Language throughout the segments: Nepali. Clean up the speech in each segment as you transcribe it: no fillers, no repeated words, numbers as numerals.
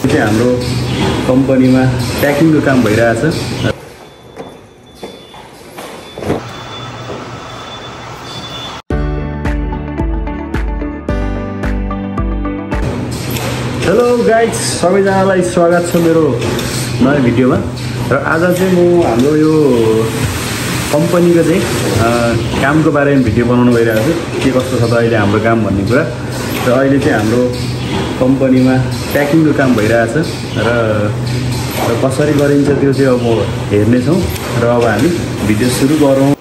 चाहिँ हाम्रो कम्पनीमा प्याकिङको काम भइरहेछ। हेलो गाइज, सबैजनालाई स्वागत छ मेरो नयाँ भिडियोमा। र आज चाहिँ म हाम्रो यो कम्पनीको चाहिँ कामको बारेमा भिडियो बनाउनु गइरहेको छु। के कस्तो छ त अहिले हाम्रो काम भन्ने कुरा। र अहिले चाहिँ हाम्रो कम्पनीमा प्याकिङको काम भइरहेछ र कसरी गरिन्छ त्यो चाहिँ अब हेर्नेछौँ। र अब हामी भिडियो सुरु गरौँ।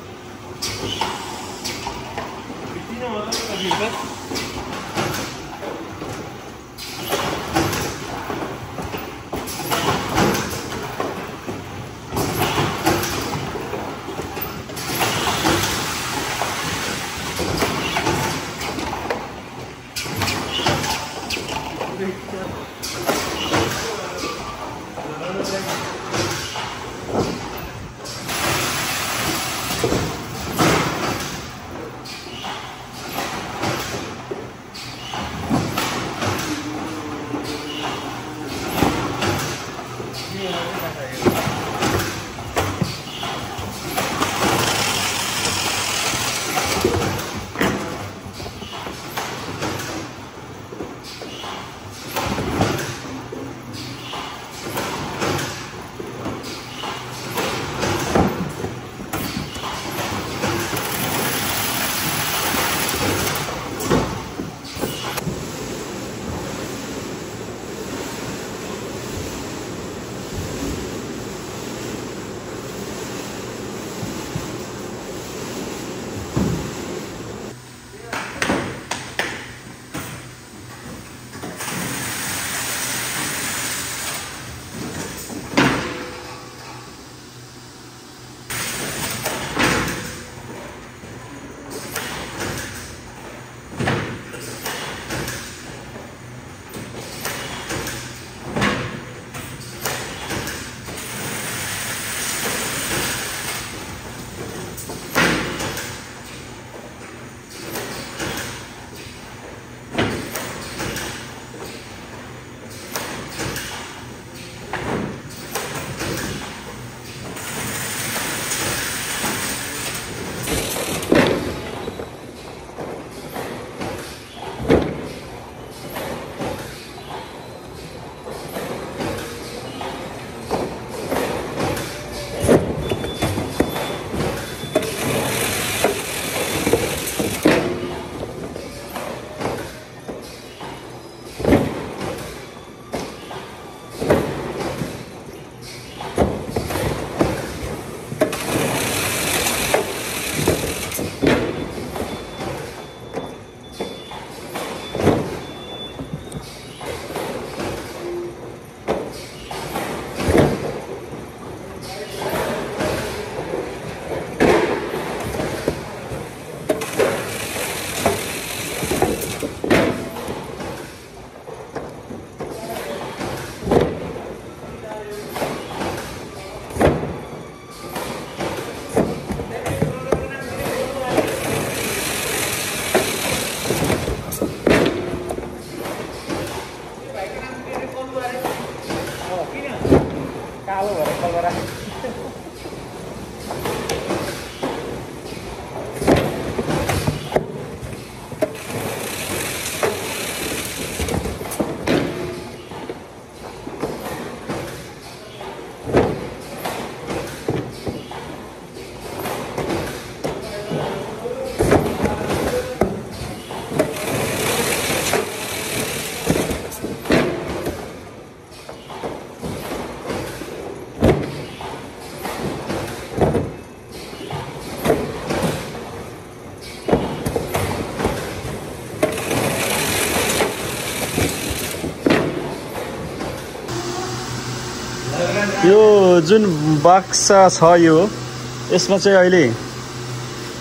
यो जुन बक्सा छ यसमा चाहिँ अहिले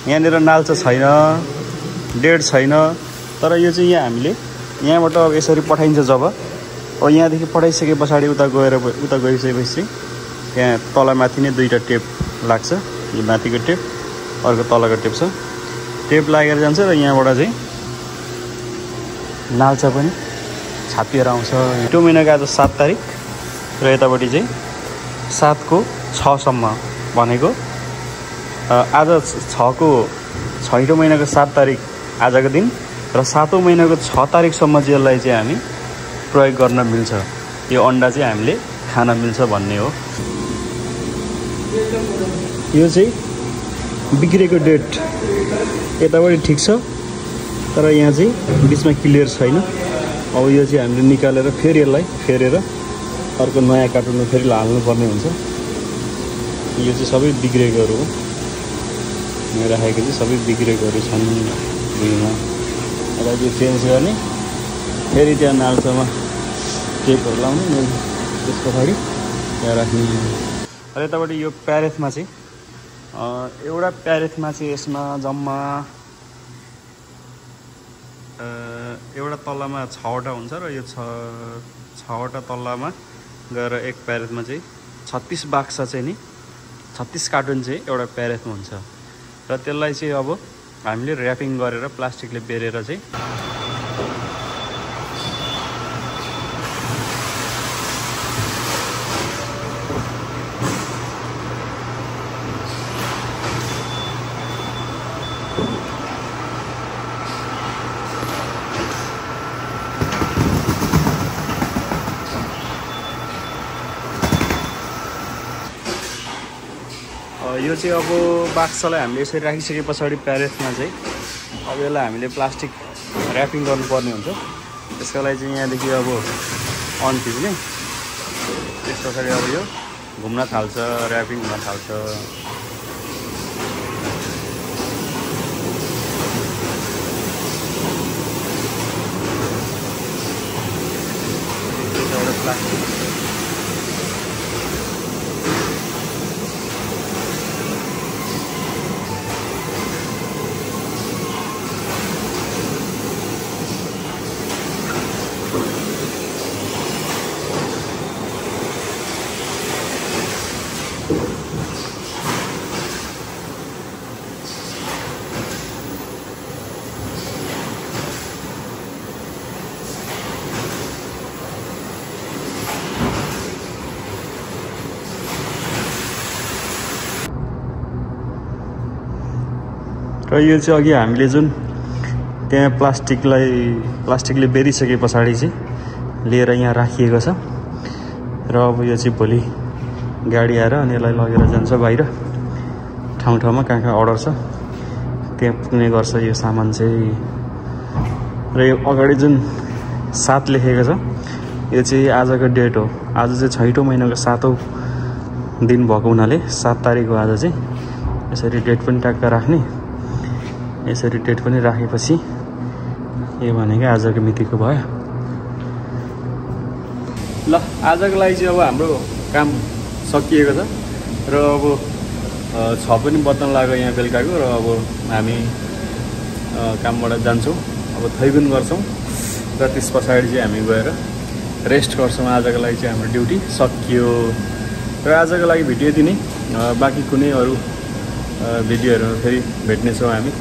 यहाँनिर नाल्चा छैन, डेड छैन। तर यो चाहिँ यहाँ हामीले यहाँबाट अब यसरी पठाइन्छ। जब अब यहाँदेखि पठाइसके पछाडि उता गइसकेपछि त्यहाँ तलमाथि नै दुईवटा टेप लाग्छ। यो माथिको टेप, अर्को तलको टेप छ। टेप लागेर जान्छ र यहाँबाट चाहिँ नाल्चा पनि छापिएर आउँछ। त्यो महिनाको आज 7 तारिक र यतापट्टि चाहिँ 7 को 6 सम्म भनेको आज 6 को 6औं महिनाको 7 तारिक आजको दिन र 7औं महिनाको 6 तारिकसम्म चाहिँ यसलाई चाहिँ हामी प्रयोग गर्न मिल्छ। यो अन्डा चाहिँ हामीले खान मिल्छ भन्ने हो। यो चाहिँ बिग्रेको डेट यतापट्टि ठिक छ तर यहाँ चाहिँ बिचमा क्लियर छैन। अब यो चाहिँ हामीले निकालेर फेरि यसलाई फेरेर अर्को नयाँ कार्टुनमा फेरि हाल्नुपर्ने हुन्छ। यो चाहिँ सबै बिग्रेकोहरू हो। यहाँ राखेको चाहिँ सबै बिग्रेकोहरू छन् भुइँमा। यसलाई चाहिँ चेन्ज गर्ने फेरि त्यहाँ नाल्चोमा टेपहरू लाउने त्यस पछाडि त्यहाँ राख्ने। र यतापट्टि यो प्यारेथमा चाहिँ एउटा प्यारेथमा चाहिँ यसमा जम्मा एउटा तल्लामा 6वटा हुन्छ र यो 6वटा तल्लामा गएर एक प्यारेथमा चाहिँ 36 बाक्सा चाहिँ नि 36 कार्टुन चाहिँ एउटा प्यारेथमा हुन्छ र त्यसलाई चाहिँ अब हामीले ऱ्यापिङ गरेर प्लास्टिकले बेरेर चाहिँ यो चाहिँ अब बाक्सालाई हामीले यसरी राखिसके पछाडि प्यारेथमा चाहिँ अब यसलाई हामीले प्लास्टिक ऱ्यापिङ गर्नुपर्ने हुन्छ। त्यसको लागि चाहिँ यहाँदेखि अब अन थिच्ने त्यस पछाडि अब यो घुम्न थाल्छ, ऱ्यापिङ हुन थाल्छ। प्लास्टिक र यो चाहिँ अघि हामीले जुन त्यहाँ प्लास्टिकले बेरिसके पछाडि चाहिँ लिएर यहाँ राखिएको छ र अब यो चाहिँ भोलि गाडी आएर अनि यसलाई लगेर जान्छ बाहिर ठाउँ ठाउँमा कहाँ अर्डर छ त्यहाँ पुग्ने गर्छ यो सामान चाहिँ। र यो अगाडि जुन 7 लेखेको छ यो चाहिँ आजको डेट हो। आज चाहिँ 6औं महिनाको 7औं दिन भएको हुनाले 7 तारिक हो आज चाहिँ। यसरी डेट पनि ट्याक्क राख्ने, यसरी डेट पनि राखेपछि यो भनेको आजको मितिको भयो। ल आजको लागि चाहिँ अब हाम्रो काम सकिएको छ र अब 6 पनि बज्न लाग्यो यहाँ बेलुकाको र अब हामी कामबाट जान्छौँ। अब थैगुन गर्छौँ र त्यस पछाडि चाहिँ हामी गएर रेस्ट गर्छौँ। आजको लागि चाहिँ हाम्रो ड्युटी सकियो र आजको लागि भिडियो यति नै। बाँकी कुनै अरू भिडियोहरूमा फेरि भेट्नेछौँ हामी।